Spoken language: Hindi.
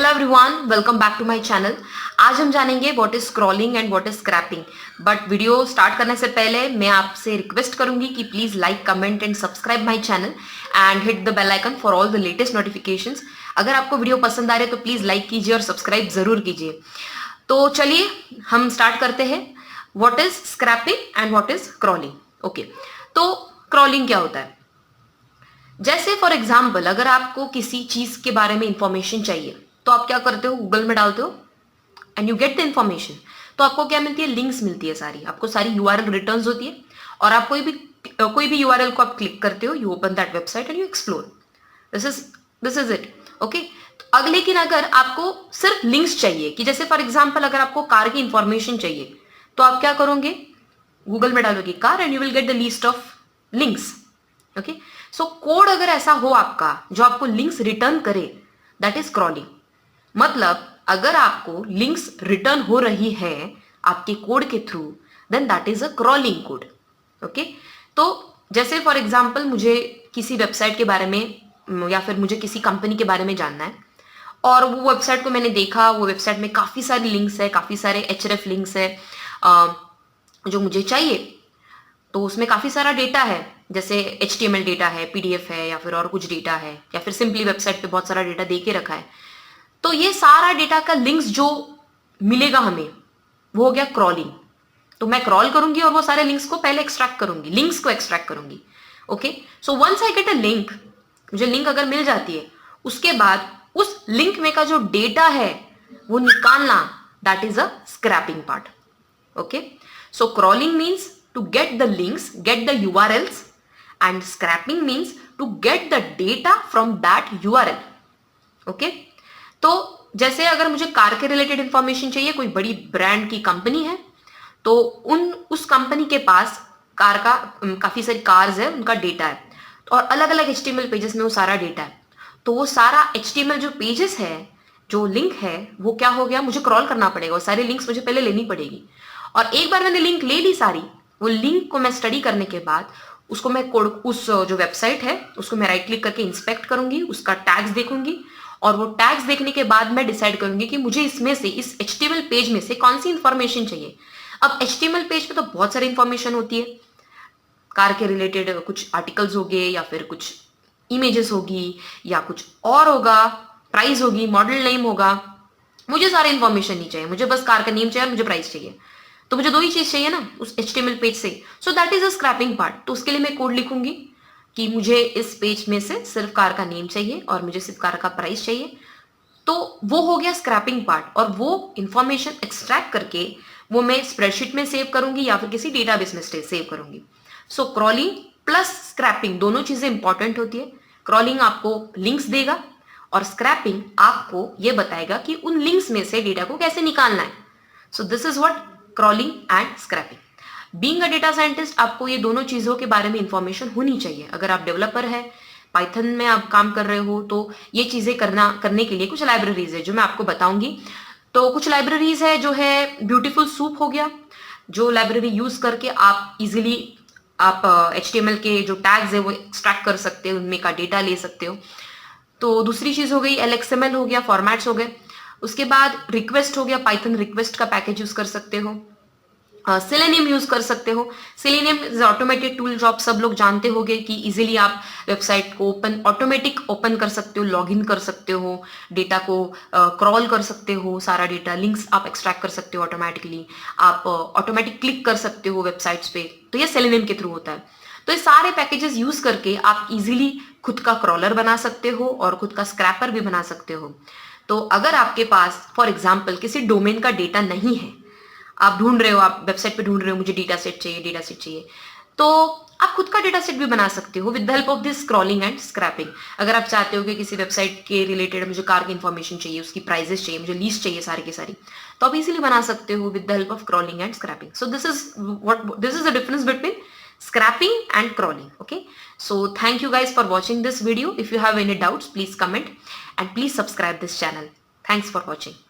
Hello everyone, welcome back to my channel. आज हम जानेंगे what is scrolling and what is scraping. But video start करने से पहले मैं आपसे रिक्वेस्ट करूंगी कि please like, comment and subscribe my channel and hit the bell icon for all the latest notifications. अगर आपको वीडियो पसंद आ रहे तो प्लीज लाइक कीजिए और सब्सक्राइब जरूर कीजिए। तो चलिए हम स्टार्ट करते हैं। What is scraping and what is crawling. Okay, तो क्रॉलिंग क्या होता है? जैसे फॉर एग्जाम्पल, अगर आपको किसी चीज के बारे में इंफॉर्मेशन चाहिए तो आप क्या करते हो? गूगल में डालते हो and you get the information. तो आपको क्या मिलती है? लिंक्स मिलती है सारी, आपको सारी यूआरएल रिटर्न्स होती है और आप कोई भी यूआरएल को आप क्लिक करते हो, you open that website and you explore. This is it. Okay, अब लेकिन अगर आपको सिर्फ लिंक्स चाहिए, कि जैसे फॉर एग्जाम्पल अगर आपको कार की इंफॉर्मेशन चाहिए तो आप क्या करोगे? गूगल में डालोगे car and you will get the list of links. Okay, so code अगर ऐसा हो आपका जो आपको लिंक्स रिटर्न करे, दैट इज क्रॉलिंग। मतलब अगर आपको लिंक्स रिटर्न हो रही है आपके कोड के थ्रू, then that is a crawling code. Okay, तो जैसे फॉर एग्जाम्पल मुझे किसी वेबसाइट के बारे में या फिर मुझे किसी कंपनी के बारे में जानना है और वो वेबसाइट को मैंने देखा, वो वेबसाइट में काफी सारे लिंक्स है, काफी सारे एचरेफ लिंक्स है जो मुझे चाहिए। तो उसमें काफी सारा डेटा है, जैसे HTML डेटा है, PDF है, या फिर और कुछ डेटा है, या फिर सिंपली वेबसाइट पे बहुत सारा डेटा दे के रखा है। तो ये सारा डेटा का लिंक्स जो मिलेगा हमें, वो हो गया क्रॉलिंग। तो मैं क्रॉल करूंगी और वो सारे लिंक्स को पहले एक्सट्रैक्ट करूंगी, लिंक्स को एक्सट्रैक्ट करूंगी। Okay, so once I get a link, मुझे लिंक अगर मिल जाती है, उसके बाद उस लिंक में का जो डेटा है वो निकालना, that is a scraping part. Okay, so crawling means to get the links, get the URLs, and scrapping means to get the data from that URL. Okay? तो जैसे अगर मुझे कार के रिलेटेड इंफॉर्मेशन चाहिए, कोई बड़ी ब्रांड की कंपनी है, तो उस कंपनी के पास कार का काफी सारी कार्स है, उनका डेटा है और अलग अलग HTML पेजेस में वो सारा डेटा है। तो वो सारा HTML जो पेजेस है, जो लिंक है, वो क्या हो गया? मुझे क्रॉल करना पड़ेगा, वो सारी लिंक्स मुझे पहले लेनी पड़ेगी। और एक बार मैंने लिंक ले ली सारी, वो लिंक को मैं स्टडी करने के बाद उसको मैं कोड, उस जो वेबसाइट है उसको मैं राइट क्लिक करके इंस्पेक्ट करूंगी, उसका टैग्स देखूंगी और वो टैग्स देखने के बाद मैं डिसाइड करूंगी कि मुझे इसमें से, इस HTML पेज में से कौन सी इंफॉर्मेशन चाहिए। अब HTML पेज पे तो बहुत सारी इंफॉर्मेशन होती है, कार के रिलेटेड कुछ आर्टिकल्स हो गए, या फिर कुछ इमेजेस होगी, या कुछ और होगा, प्राइस होगी, मॉडल नेम होगा। मुझे सारी इंफॉर्मेशन नहीं चाहिए, मुझे बस कार का नेम चाहिए और मुझे प्राइस चाहिए। तो मुझे दो ही चीज चाहिए ना उस HTML पेज से। So that is a scraping part. तो उसके लिए मैं कोड लिखूंगी कि मुझे इस पेज में से सिर्फ कार का नेम चाहिए और मुझे सिर्फ कार का प्राइस चाहिए। तो वो हो गया स्क्रैपिंग पार्ट, और वो इंफॉर्मेशन एक्सट्रैक्ट करके वो मैं स्प्रेडशीट में सेव करूंगी या फिर किसी डेटाबेस में सेव करूंगी। सो क्रॉलिंग प्लस स्क्रैपिंग दोनों चीजें इंपॉर्टेंट होती है। क्रॉलिंग आपको लिंक्स देगा और स्क्रैपिंग आपको ये बताएगा कि उन लिंक्स में से डेटा को कैसे निकालना है। So this is what crawling and scraping. Being a data scientist, आपको ये दोनों चीजों के बारे में इंफॉर्मेशन होनी चाहिए। अगर आप डेवलपर है, पाइथन में आप काम कर रहे हो, तो ये चीजें करने के लिए कुछ लाइब्रेरीज है जो मैं आपको बताऊंगी। तो कुछ लाइब्रेरीज है जो है ब्यूटीफुल सूप हो गया, जो लाइब्रेरी यूज करके आप इजिली आप HTML के जो टैग्स है वो एक्सट्रैक्ट कर सकते हो, उनमें का डेटा ले सकते हो। तो दूसरी चीज हो गई LXML हो गया, फॉर्मेट्स हो गए। उसके बाद रिक्वेस्ट हो गया, पाइथन रिक्वेस्ट का पैकेज यूज कर सकते हो। सेलेनियम यूज कर सकते हो। सेलेनियम इज ऑटोमेटेड टूल जो आप सब लोग जानते होंगे कि इजीली आप वेबसाइट को ऑटोमेटिक ओपन कर सकते हो, लॉगिन कर सकते हो, डेटा को क्रॉल कर सकते हो, सारा डेटा लिंक्स आप एक्सट्रैक्ट कर सकते हो ऑटोमेटिकली, आप ऑटोमेटिक क्लिक कर सकते हो वेबसाइट्स पे। तो ये सेलेनियम के थ्रू होता है। तो ये सारे पैकेजेस यूज करके आप इजीली खुद का क्रॉलर बना सकते हो और खुद का स्क्रैपर भी बना सकते हो। तो अगर आपके पास फॉर एग्जाम्पल किसी डोमेन का डेटा नहीं है, आप ढूंढ रहे हो, आप वेबसाइट पे ढूंढ रहे हो, मुझे डेटा सेट चाहिए, तो आप खुद का डेटा सेट भी बना सकते हो with the help of this scrolling and scraping. अगर आप चाहते हो कि किसी वेबसाइट के रिलेटेड मुझे कार की इंफॉर्मेशन चाहिए, उसकी प्राइजेस चाहिए, मुझे लिस्ट चाहिए सारी की सारी, तो आप इजीली बना सकते हो with the help of crawling and scraping. So this is the difference between scrapping and crawling. Okay, so thank you guys for watching this video. If you have any doubts, please comment and please subscribe this channel. Thanks for watching.